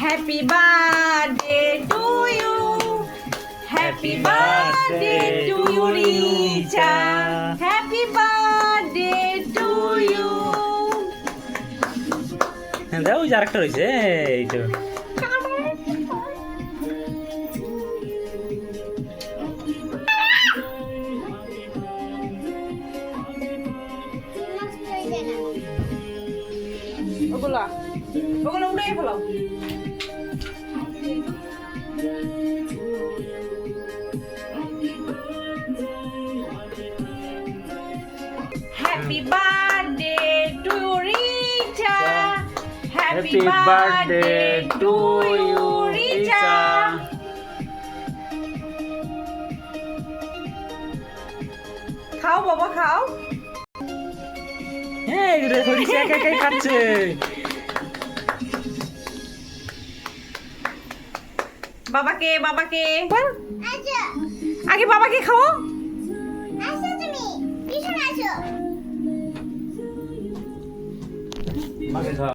Happy birthday to you, happy birthday to you Richa, happy birthday to you. দাও ওই যে আরেকটা রয়েছে এই তো। ওগুলা ওগুলো উড়ে ফেলো। Happy birthday to Richa, happy birthday to you Richa. খাও বাবা খাও। হ্যাঁ রিচা একা একাই খাচ্ছে। বাবাকে বাবাকে আগে বাবাকে খাও। মাকে খাও।